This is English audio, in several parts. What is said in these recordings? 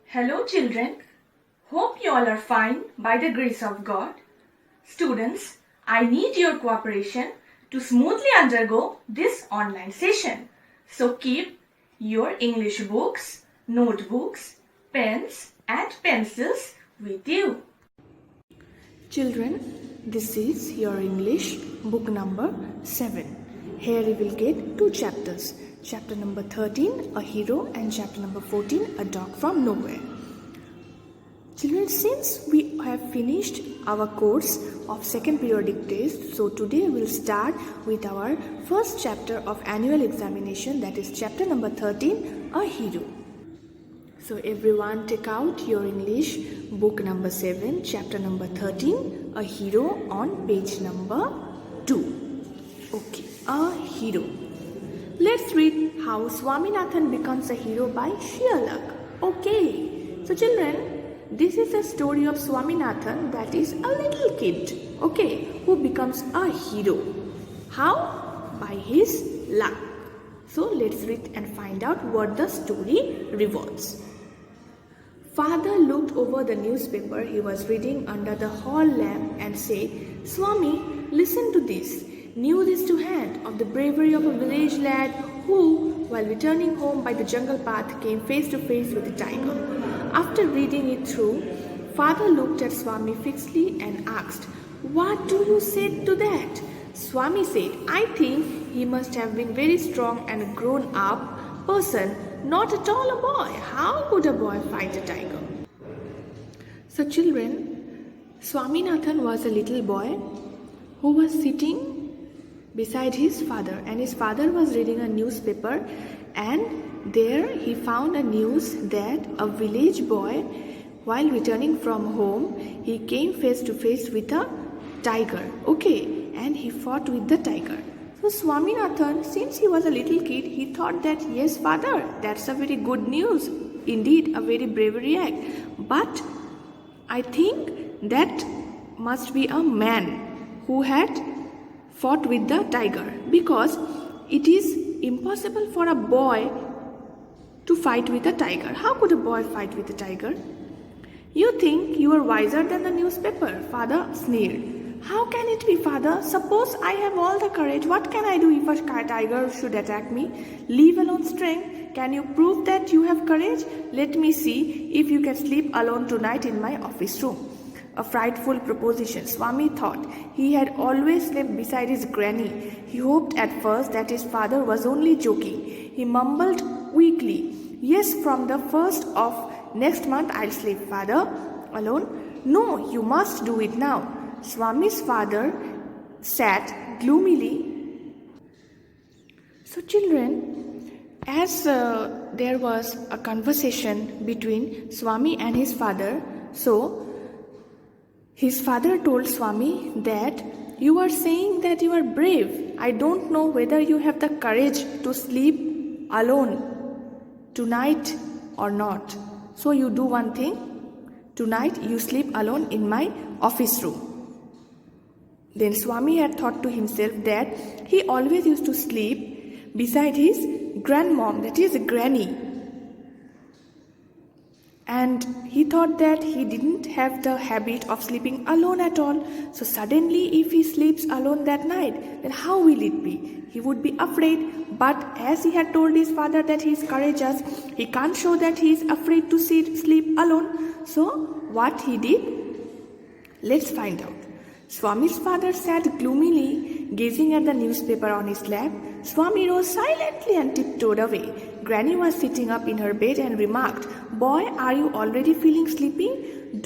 Hello children, hope you all are fine by the grace of God. Students, I need your cooperation to smoothly undergo this online session. So keep your English books, notebooks, pens and pencils with you. Children, this is your English book number 7. Here we will get 2 chapters. Chapter number 13, A Hero, and chapter number 14, A Dog from Nowhere. Children, since we have finished our course of second periodic test, so today we'll start with our first chapter of annual examination, that is chapter number 13, A Hero. So everyone take out your English book number 7, chapter number 13, A Hero, on page number 2. Okay, A Hero. Let's read how Swaminathan becomes a hero by sheer luck. Okay, so children, this is a story of Swaminathan, that is a little kid, okay, who becomes a hero. How? By his luck. So let's read and find out what the story revolves. Father looked over the newspaper he was reading under the hall lamp and said, "Swami, listen to this. News is to hand of the bravery of a village lad who, while returning home by the jungle path, came face to face with a tiger." After reading it through, Father looked at Swami fixedly and asked, "What do you say to that?" Swami said, "I think he must have been very strong and a grown-up person, not at all a boy. How could a boy fight a tiger?" So children, Swaminathan was a little boy who was sitting beside his father, and his father was reading a newspaper, and there he found a news that a village boy, while returning from home, he came face to face with a tiger, okay, and he fought with the tiger. So Swaminathan, since he was a little kid, he thought that, yes father, that's a very good news, indeed a very bravery act, but I think that must be a man who had fought with the tiger, because it is impossible for a boy to fight with a tiger. How could a boy fight with a tiger? "You think you are wiser than the newspaper," father sneered. "How can it be, father? Suppose I have all the courage, what can I do if a tiger should attack me? Leave alone strength. Can you prove that you have courage? Let me see if you can sleep alone tonight in my office room." A frightful proposition, Swami thought. He had always slept beside his granny. He hoped at first that his father was only joking. He mumbled weakly, "Yes, from the 1st of next month I'll sleep, father, alone." "No, you must do it now." Swami's father sat gloomily. So children, as there was a conversation between Swami and his father, so his father told Swami that, "You are saying that you are brave. I don't know whether you have the courage to sleep alone tonight or not. So you do one thing. Tonight you sleep alone in my office room." Then Swami had thought to himself that he always used to sleep beside his grandmom, that is granny. And he thought that he didn't have the habit of sleeping alone at all. So suddenly if he sleeps alone that night, then how will it be? He would be afraid. But as he had told his father that he is courageous, he can't show that he is afraid to sleep alone. So what he did? Let's find out. Swami's father sat gloomily gazing at the newspaper on his lap. Swami rose silently and tiptoed away. Granny was sitting up in her bed and remarked, "Boy, are you already feeling sleepy?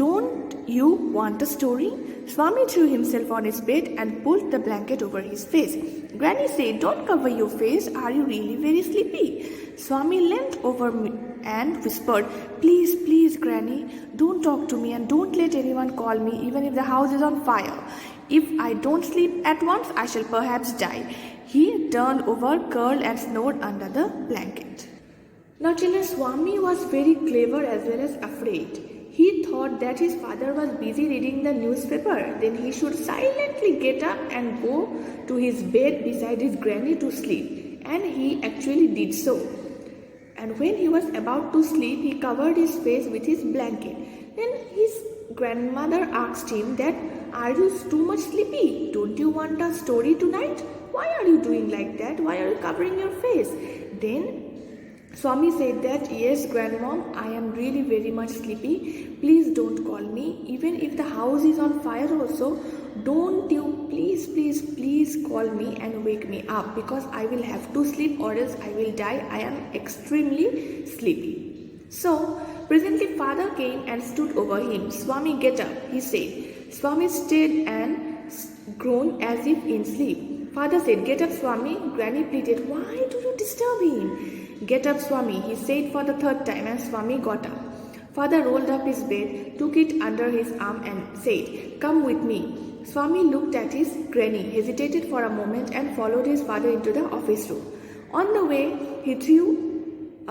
Don't you want a story?" Swami threw himself on his bed and pulled the blanket over his face. Granny said, "Don't cover your face. Are you really very sleepy?" Swami leant over me and whispered, "Please, please, Granny, don't talk to me and don't let anyone call me even if the house is on fire. If I don't sleep at once, I shall perhaps die." He turned over, curled and snored under the blanket. Now children, Swami was very clever as well as afraid. He thought that his father was busy reading the newspaper. Then he should silently get up and go to his bed beside his granny to sleep. And he actually did so. and when he was about to sleep, he covered his face with his blanket. Then his grandmother asked him that, "Are you too much sleepy? Don't you want a story tonight? Why are you doing like that? Why are you covering your face?" Then Swami said that, "Yes, grandmom, I am really very much sleepy. Please don't call me. Even if the house is on fire also, don't you please call me and wake me up, because I will have to sleep or else I will die. I am extremely sleepy." So presently father came and stood over him. "Swami, get up," he said. Swami stayed and groaned as if in sleep. Father said, "Get up, Swami." Granny pleaded, "Why do you disturb him?" "Get up, Swami," he said for the third time, and Swami got up. Father rolled up his bed, took it under his arm and said, "Come with me." Swami looked at his granny, hesitated for a moment and followed his father into the office room. On the way, he threw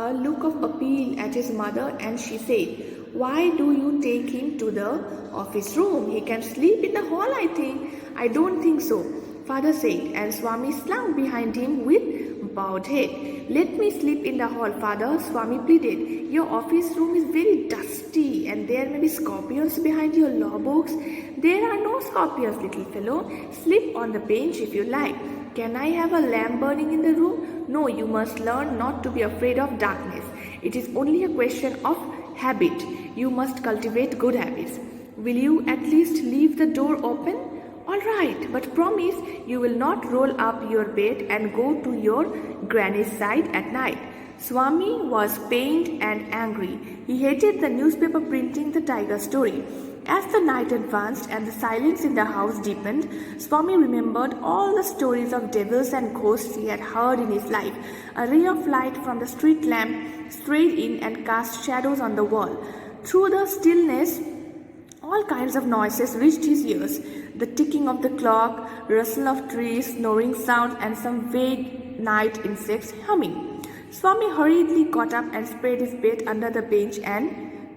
a look of appeal at his mother and she said, "Why do you take him to the office room? He can sleep in the hall, I think." "I don't think so," father said, and Swami slunk behind him with bowed head. "Let me sleep in the hall, father," Swami pleaded. "Your office room is very dusty and there may be scorpions behind your law books." "There are no scorpions, little fellow. Sleep on the bench if you like." "Can I have a lamp burning in the room?" "No, you must learn not to be afraid of darkness. It is only a question of habit. You must cultivate good habits. Will you at least leave the door open?" "All right, but promise you will not roll up your bed and go to your granny's side at night." Swami was pained and angry. He hated the newspaper printing the tiger story. As the night advanced and the silence in the house deepened, Swami remembered all the stories of devils and ghosts he had heard in his life. A ray of light from the street lamp strayed in and cast shadows on the wall. Through the stillness, all kinds of noises reached his ears: the ticking of the clock, rustle of trees, snoring sound, and some vague night insects humming. Swami hurriedly got up and spread his bed under the bench and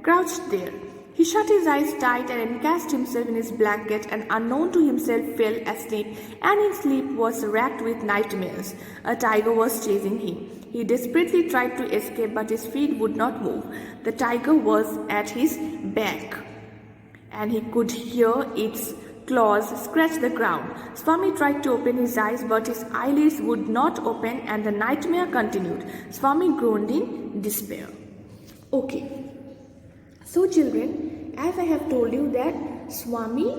crouched there. He shut his eyes tight and encased himself in his blanket, and unknown to himself fell asleep, and in sleep was racked with nightmares. A tiger was chasing him. He desperately tried to escape, but his feet would not move. The tiger was at his back, and he could hear its claws scratch the ground. Swami tried to open his eyes, but his eyelids would not open, and the nightmare continued. Swami groaned in despair. Okay. So children, as I have told you that Swami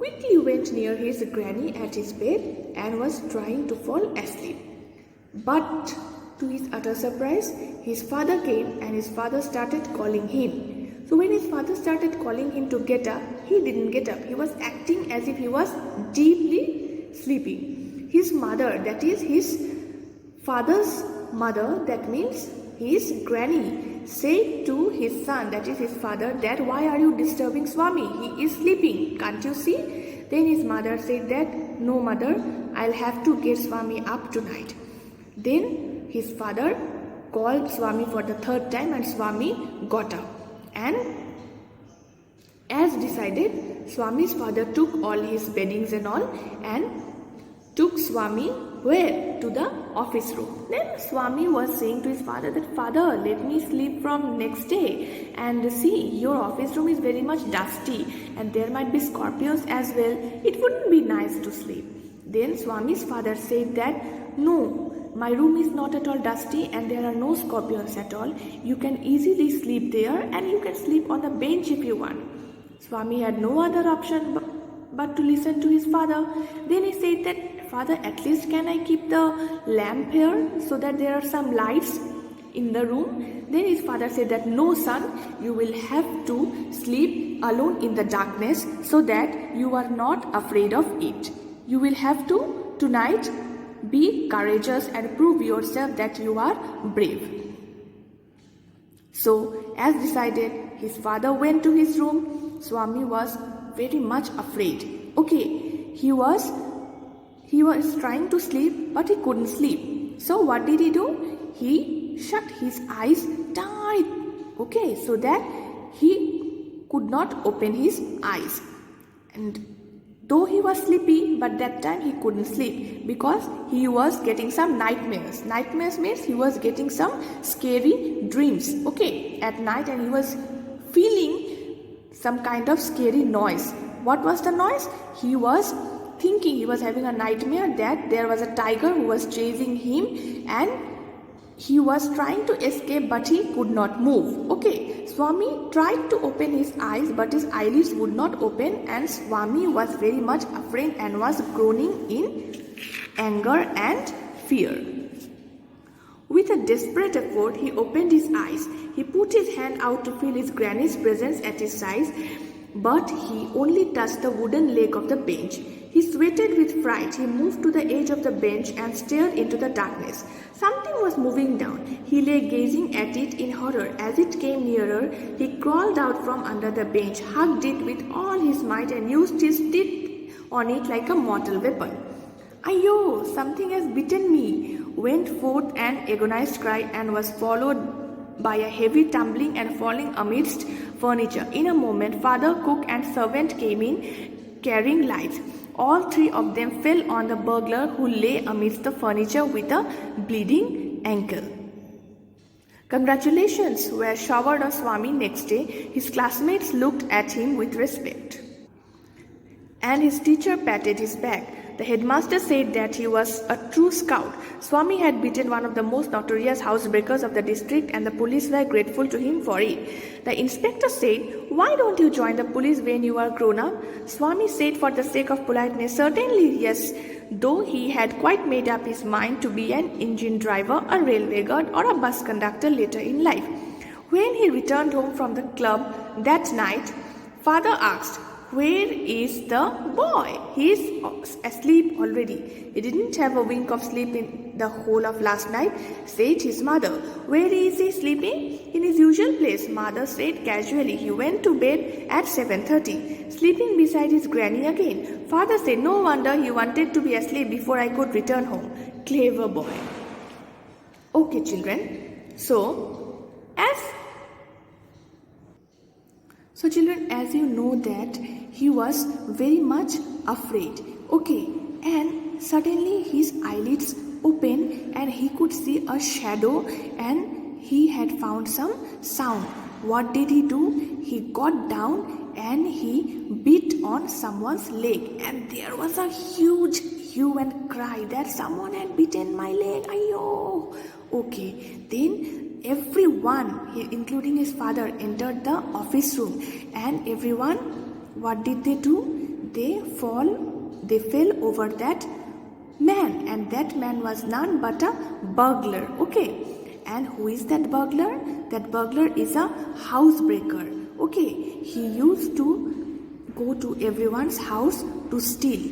quickly went near his granny at his bed and was trying to fall asleep. But to his utter surprise, his father came and his father started calling him. So when his father started calling him to get up, he didn't get up. He was acting as if he was deeply sleeping. His mother, that is his father's mother, that means his granny, said to his son, that is his father, that, "Why are you disturbing Swami? He is sleeping. Can't you see?" Then his mother said that, "No, mother, I'll have to get Swami up tonight." Then his father called Swami for the third time and Swami got up. And as decided, Swami's father took all his beddings and all and took Swami where? To the office room. Then Swami was saying to his father that, "Father, let me sleep from next day. And see, your office room is very much dusty and there might be scorpions as well. It wouldn't be nice to sleep." Then Swami's father said that, "No, my room is not at all dusty and there are no scorpions at all. You can easily sleep there and you can sleep on the bench if you want." Swami had no other option but to listen to his father. Then he said that, "Father, at least can I keep the lamp here so that there are some lights in the room?" Then his father said that, "No, son, you will have to sleep alone in the darkness so that you are not afraid of it. You will have to tonight be courageous and prove yourself that you are brave." So, as decided, his father went to his room. Swami was very much afraid. Okay, he was trying to sleep, but he couldn't sleep. So what did he do? He shut his eyes tight, okay, so that he could not open his eyes. And Though he was sleepy, but that time he couldn't sleep because he was getting some nightmares. Nightmares means he was getting some scary dreams, okay, at night, and he was feeling some kind of scary noise. What was the noise? He was thinking, he was having a nightmare that there was a tiger who was chasing him and he was trying to escape, but he could not move. Okay, Swami tried to open his eyes, but his eyelids would not open, and Swami was very much afraid and was groaning in anger and fear. With a desperate effort, he opened his eyes. He put his hand out to feel his granny's presence at his side, but he only touched the wooden leg of the bench. He sweated with fright. He moved to the edge of the bench and stared into the darkness. Something was moving down. He lay gazing at it in horror. As it came nearer, he crawled out from under the bench, hugged it with all his might, and used his teeth on it like a mortal weapon. "Ayo, something has bitten me," went forth an agonized cry, and was followed by a heavy tumbling and falling amidst furniture. In a moment, father, cook, and servant came in, carrying lights. All three of them fell on the burglar, who lay amidst the furniture with a bleeding ankle. Congratulations were showered on Swami next day. His classmates looked at him with respect, and his teacher patted his back. The headmaster said that he was a true scout. Swami had beaten one of the most notorious housebreakers of the district, and the police were grateful to him for it. The inspector said, "Why don't you join the police when you are grown up?" Swami said, for the sake of politeness, "Certainly yes," though he had quite made up his mind to be an engine driver, a railway guard, or a bus conductor later in life. When he returned home from the club that night, father asked, "Where is the boy? He is asleep already." "He didn't have a wink of sleep in the whole of last night," said his mother. "Where is he sleeping?" "In his usual place," mother said casually. "He went to bed at 7:30, sleeping beside his granny again." Father said, "No wonder he wanted to be asleep before I could return home. Clever boy." Okay, children. So children, as you know that he was very much afraid. Okay, and suddenly his eyelids opened and he could see a shadow, and he had found some sound. What did he do? He got down and he beat on someone's leg, and there was a huge hue and cry that someone had bitten my leg. Ayo! Okay, then everyone, including his father, entered the office room, and everyone, what did they do? They fell over that man, and that man was none but a burglar. Okay, and who is that burglar? That burglar is a housebreaker. Okay, he used to go to everyone's house to steal.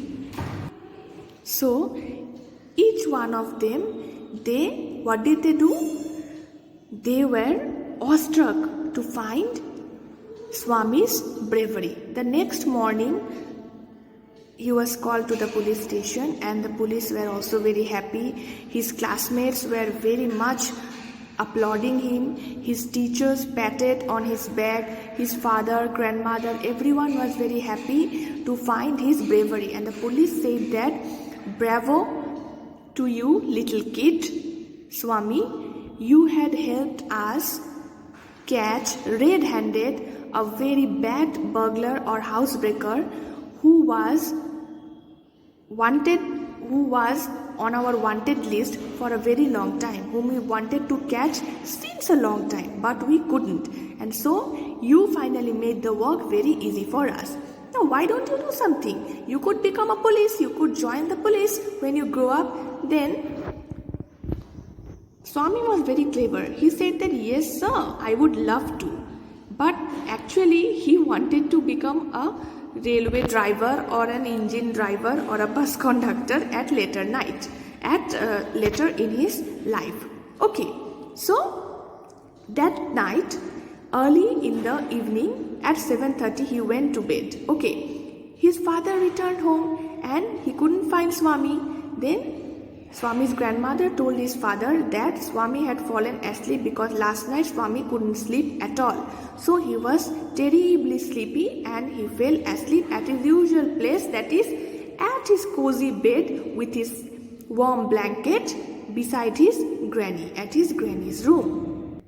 So each one of them, what did they do? They were awestruck to find Swami's bravery. The next morning, he was called to the police station, and the police were also very happy. His classmates were very much applauding him. His teachers patted on his back. His father, grandmother, everyone was very happy to find his bravery. And the police said that, "Bravo to you, little kid. Swami, you had helped us catch red-handed a very bad burglar or housebreaker who was on our wanted list for a very long time, whom we wanted to catch since a long time, but we couldn't. And so you finally made the work very easy for us. Now why don't you do something? You could become a police, you could join the police when you grow up." Then Swami was very clever. He said that, "Yes sir, I would love to." But actually he wanted to become a railway driver or an engine driver or a bus conductor at later in his life. Okay, so that night, early in the evening at 7:30, he went to bed. Okay, his father returned home and he couldn't find Swami. Then Swami's grandmother told his father that Swami had fallen asleep because last night Swami couldn't sleep at all. So he was terribly sleepy and he fell asleep at his usual place, that is at his cozy bed with his warm blanket beside his granny, at his granny's room.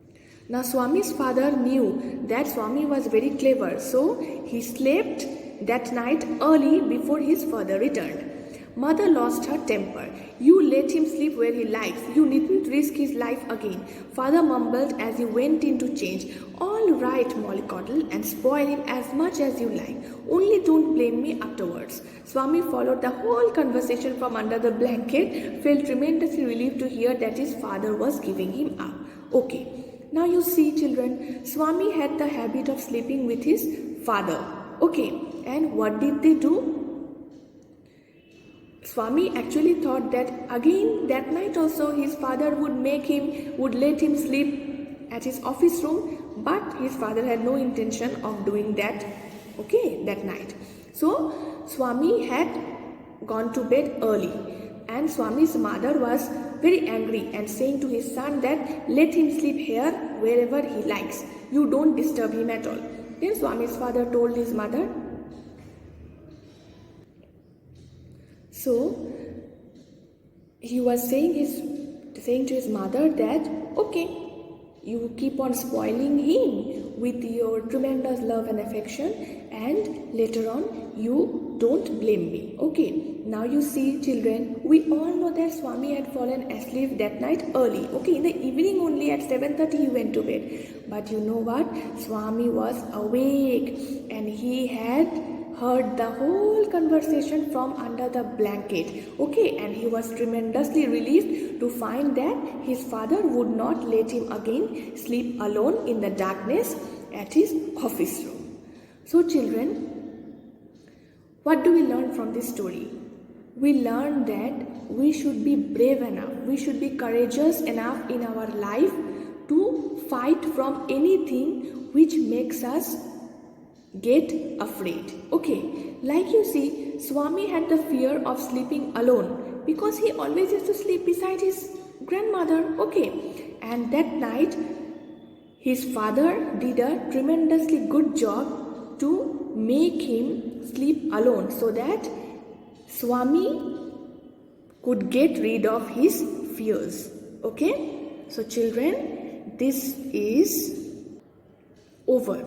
Now Swami's father knew that Swami was very clever, so he slept that night early before his father returned. Mother lost her temper. You let him sleep where he likes. You needn't risk his life again. Father mumbled as he went in to change. All right, Mollycoddle, and spoil him as much as you like. Only don't blame me afterwards. Swami followed the whole conversation from under the blanket, felt tremendously relieved to hear that his father was giving him up. Okay, now you see children, Swami had the habit of sleeping with his father. Okay, and what did they do? Swami actually thought that again that night also his father would let him sleep at his office room, but his father had no intention of doing that, okay, that night. So Swami had gone to bed early and Swami's mother was very angry and saying to his son that let him sleep here wherever he likes. You don't disturb him at all. Then Swami's father told his mother. So he was saying to his mother that okay, you keep on spoiling him with your tremendous love and affection, and later on you don't blame me. Okay, now you see children, we all know that Swami had fallen asleep that night early. Okay, in the evening only at 7:30 he went to bed. But you know what? Swami was awake and he had heard the whole conversation from under the blanket. Okay, and he was tremendously relieved to find that his father would not let him again sleep alone in the darkness at his office room. So children, what do we learn from this story? We learn that we should be brave enough, we should be courageous enough in our life to fight from anything which makes us get afraid. Okay, like you see, Swami had the fear of sleeping alone because he always used to sleep beside his grandmother. Okay, and that night his father did a tremendously good job to make him sleep alone so that Swami could get rid of his fears. Okay, so children, this is over.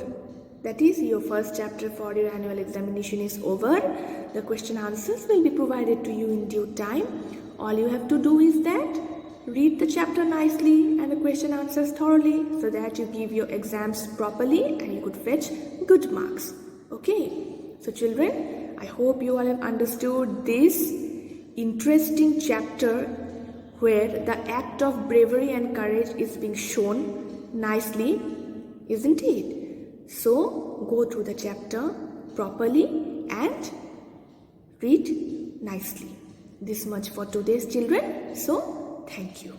That is, your first chapter for your annual examination is over. The question answers will be provided to you in due time. All you have to do is that read the chapter nicely and the question answers thoroughly so that you give your exams properly and you could fetch good marks. Okay, so children, I hope you all have understood this interesting chapter where the act of bravery and courage is being shown nicely, isn't it? So, go through the chapter properly and read nicely. This much for today's children. So, thank you.